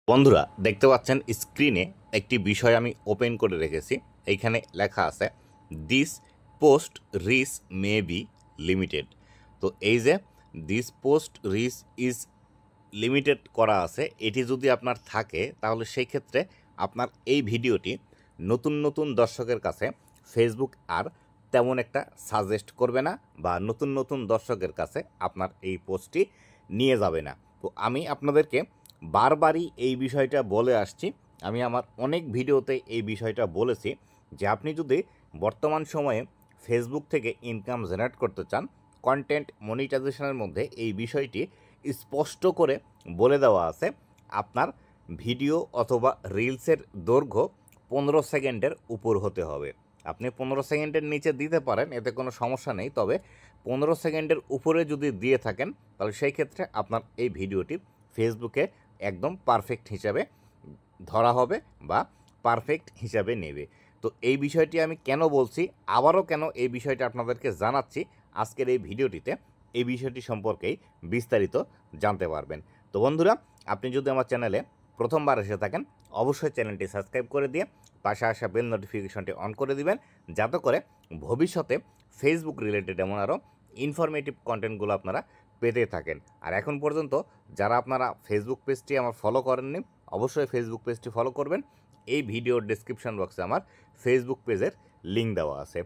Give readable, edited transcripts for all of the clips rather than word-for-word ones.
বন্ধুরা দেখতে পাচ্ছেন স্ক্রিনে একটি বিষয় আমি ওপেন করে রেখেছি। এইখানে লেখা আছে this post rich may be limited. তো এই যে this post rich is limited করা আছে, এটি যদি আপনার থাকে তাহলে সেই ক্ষেত্রে আপনার এই ভিডিওটি নতুন নতুন দর্শকের কাছে ফেসবুক আর তেমন একটা সাজেস্ট করবে না বা নতুন নতুন দর্শকের কাছে আপনার এই পোস্টটি নিয়ে যাবে না। তো আমি আপনাদেরকে বারবারই এই বিষয়টা বলে আসছি। আমি আমার অনেক ভিডিওতে এই বিষয়টা বলেছি যে আপনি যদি বর্তমান সময়ে ফেসবুক থেকে ইনকাম জেনারেট করতে চান, কন্টেন্ট মনিটাইজেশনের মধ্যে এই বিষয়টি স্পষ্ট করে বলে দেওয়া আছে। আপনার ভিডিও অথবা রিলসের দৈর্ঘ্য 15 সেকেন্ডের উপর হতে হবে। আপনি 15 সেকেন্ডের নিচে দিতে পারেন, এতে কোনো সমস্যা নেই, তবে 15 সেকেন্ডের উপরে যদি দিয়ে থাকেন তাহলে সেই ক্ষেত্রে আপনার এই ভিডিওটি ফেসবুকে একদম পারফেক্ট হিসাবে ধরা হবে বা পারফেক্ট হিসাবে নেবে। তো এই বিষয়টি আমি কেন বলছি, আবারও কেন এই বিষয়টা আপনাদেরকে জানাচ্ছি আজকের এই ভিডিওটিতে, এই বিষয়টি সম্পর্কেই বিস্তারিত জানতে পারবেন। তো বন্ধুরা, আপনি যদি আমার চ্যানেলে প্রথমবার এসে থাকেন অবশ্যই চ্যানেলটি সাবস্ক্রাইব করে দিয়ে পাশে আসা বেল নোটিফিকেশনটি অন করে দিবেন, যাতে করে ভবিষ্যতে ফেসবুক রিলেটেড এমন আরও ইনফরমেটিভ কন্টেন্টগুলো আপনারা পেতে থাকেন। আর এখন পর্যন্ত যারা আপনারা ফেসবুক পেজটি আমার ফলো করেননি অবশ্যই ফেসবুক পেজটি ফলো করবেন। এই ভিডিওর ডেসক্রিপশন বক্সে আমার ফেসবুক পেজের লিঙ্ক দেওয়া আছে।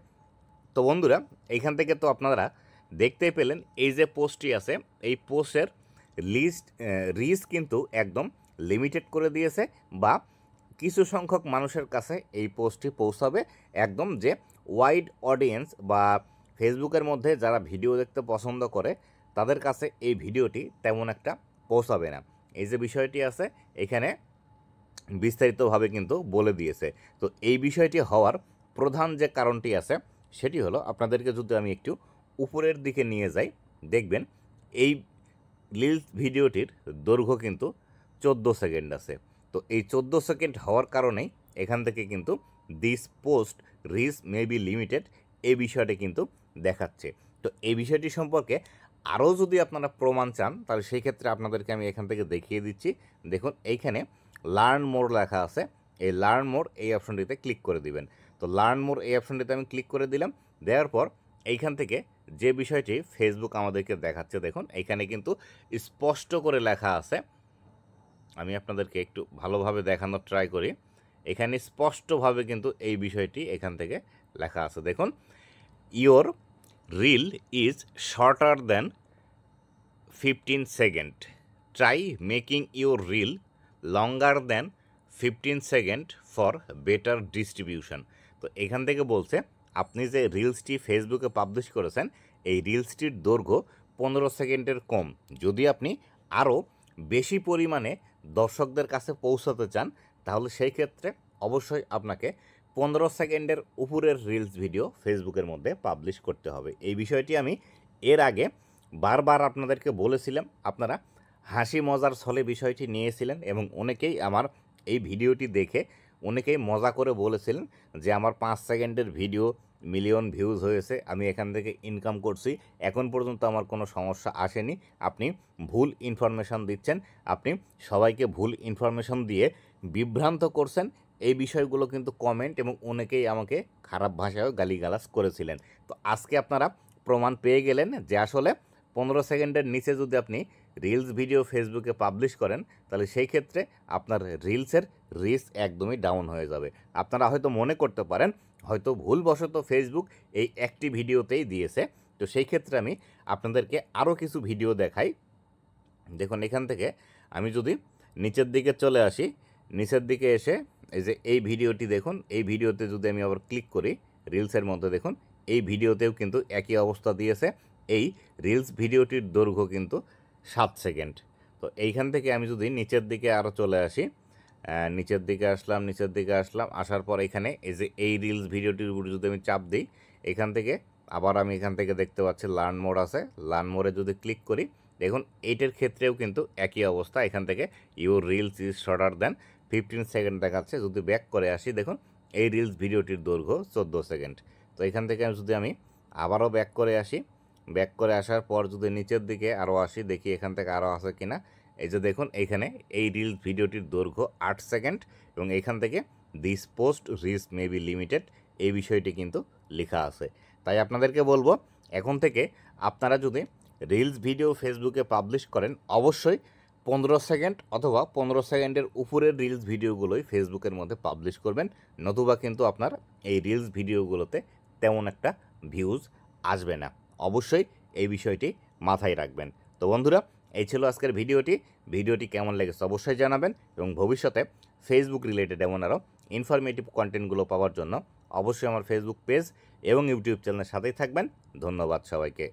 তো বন্ধুরা, এইখান থেকে তো আপনারা দেখতেই পেলেন এই যে পোস্টটি আছে, এই পোস্টের রিচ কিন্তু একদম লিমিটেড করে দিয়েছে, বা কিছু সংখ্যক মানুষের কাছে এই পোস্টটি পৌঁছাবে। একদম যে ওয়াইড অডিয়েন্স বা ফেসবুকের মধ্যে যারা ভিডিও দেখতে পছন্দ করে তাদের কাছে এই ভিডিওটি তেমন একটা পৌঁছাবে না। এই যে বিষয়টি আছে এখানে বিস্তারিতভাবে কিন্তু বলে দিয়েছে। তো এই বিষয়টি হওয়ার প্রধান যে কারণটি আছে সেটি হলো, আপনাদেরকে যদি আমি একটু উপরের দিকে নিয়ে যাই, দেখবেন এই রিলস ভিডিওটির দৈর্ঘ্য কিন্তু 14 সেকেন্ড আছে। তো এই 14 সেকেন্ড হওয়ার কারণেই এখান থেকে কিন্তু this post rich may be limited এই বিষয়টি কিন্তু দেখাচ্ছে। তো এই বিষয়টি সম্পর্কে আরও যদি আপনারা প্রমাণ চান তাহলে সেই ক্ষেত্রে আপনাদেরকে আমি এখান থেকে দেখিয়ে দিচ্ছি। দেখুন এইখানে লার্ন মোর লেখা আছে, এই লার্ন মোর এই অপশনটিতে ক্লিক করে দিবেন। তো লার্ন মোর এই অপশনটিতে আমি ক্লিক করে দিলাম। দেওয়ার পর এইখান থেকে যে বিষয়টি ফেসবুক আমাদেরকে দেখাচ্ছে, দেখুন এখানে কিন্তু স্পষ্ট করে লেখা আছে। আমি আপনাদেরকে একটু ভালোভাবে দেখানোর ট্রাই করি। এখানে স্পষ্টভাবে কিন্তু এই বিষয়টি এখান থেকে লেখা আছে। দেখুন, your reel is shorter than 15 second, try making your reel longer than 15 second for better distribution. তো এখান থেকে বলছে আপনি যে রিলসটি ফেসবুকে পাবলিশ করেছেন এই রিলসটির দৈর্ঘ্য 15 সেকেন্ডের কম। যদি আপনি আরও বেশি পরিমাণে দর্শকদের কাছে পৌঁছাতে চান তাহলে সেই ক্ষেত্রে অবশ্যই আপনাকে 15 সেকেন্ডের উপরের রিলস ভিডিও ফেসবুকের মধ্যে পাবলিশ করতে হবে। এই বিষয়টি আমি এর আগে বারবার আপনাদেরকে বলেছিলাম, আপনারা হাসি মজার ছলে বিষয়টি নিয়েছিলেন এবং অনেকেই আমার এই ভিডিওটি দেখে অনেকেই মজা করে বলেছিলেন যে আমার 5 সেকেন্ডের ভিডিও মিলিয়ন ভিউজ হয়েছে, আমি এখান থেকে ইনকাম করছি, এখন পর্যন্ত আমার কোনো সমস্যা আসেনি। আপনি ভুল ইনফরমেশন দিচ্ছেন, আপনি সবাইকে ভুল ইনফরমেশন দিয়ে বিভ্রান্ত করছেন। এই বিষয়গুলো কিন্তু কমেন্ট এবং অনেকেই আমাকে খারাপ ভাষায়ও গালিগালাজ করেছিলেন। তো আজকে আপনারা প্রমাণ পেয়ে গেলেন যে আসলে 15 সেকেন্ডের নিচে যদি আপনি রিলস ভিডিও ফেসবুকে পাবলিশ করেন তাহলে সেই ক্ষেত্রে আপনার রিলসের রিচ একদমই ডাউন হয়ে যাবে। আপনারা হয়তো মনে করতে পারেন হয়তো ভুলবশত ফেসবুক এই একটি ভিডিওতেই দিয়েছে। তো সেই ক্ষেত্রে আমি আপনাদেরকে আরও কিছু ভিডিও দেখাই। দেখুন এখান থেকে আমি যদি নিচের দিকে চলে আসি, নিচের দিকে এসে এই যে এই ভিডিওটি দেখুন, এই ভিডিওতে যদি আমি আবার ক্লিক করি রিলসের মধ্যে, দেখুন এই ভিডিওতেও কিন্তু একই অবস্থা দিয়েছে। এই রিলস ভিডিওটির দৈর্ঘ্য কিন্তু 7 সেকেন্ড। তো এইখান থেকে আমি যদি নিচের দিকে আরও চলে আসি, নিচের দিকে আসলাম, নিচের দিকে আসলাম, আসার পর এখানে এই যে এই রিলস ভিডিওটির উপর যদি আমি চাপ দিই, এখান থেকে আবার আমি এখান থেকে দেখতে পাচ্ছি লার্ন মোড আছে, লার্ন মোডে যদি ক্লিক করি দেখুন এইটার ক্ষেত্রেও কিন্তু একই অবস্থা। এখান থেকে your reels is shorter than 15 second দেখাচ্ছে। যদি ব্যাক করে আসি দেখুন এই রিলস ভিডিওটির দৈর্ঘ্য 14 সেকেন্ড। তো এখান থেকে যদি আমি আবারও ব্যাক করে আসি, ব্যাক করে আসার পর যদি নিচের দিকে আরও আসি, দেখি এখান থেকে আরও আছে কিনা। এই যে দেখুন এখানে এই রিলস ভিডিওটির দৈর্ঘ্য 8 সেকেন্ড এবং এখান থেকে this post rich may be limited এই বিষয়টি কিন্তু লেখা আছে। তাই আপনাদেরকে বলবো এখন থেকে আপনারা যদি রিলস ভিডিও ফেসবুকে পাবলিশ করেন অবশ্যই 15 সেকেন্ড অথবা 15 সেকেন্ডের উপরের রিলস ভিডিওগুলোই ফেসবুকের মধ্যে পাবলিশ করবেন, নতুবা কিন্তু আপনার এই রিলস ভিডিওগুলোতে তেমন একটা ভিউজ আসবে না। অবশ্যই এই বিষয়টি মাথায় রাখবেন। তো বন্ধুরা, এই ছিল আজকের ভিডিওটি কেমন লেগেছে অবশ্যই জানাবেন এবং ভবিষ্যতে ফেসবুক রিলেটেড এমন আরও ইনফরমেটিভ কন্টেন্টগুলো পাওয়ার জন্য অবশ্যই আমার ফেসবুক পেজ এবং ইউটিউব চ্যানেলের সাথেই থাকবেন। ধন্যবাদ সবাইকে।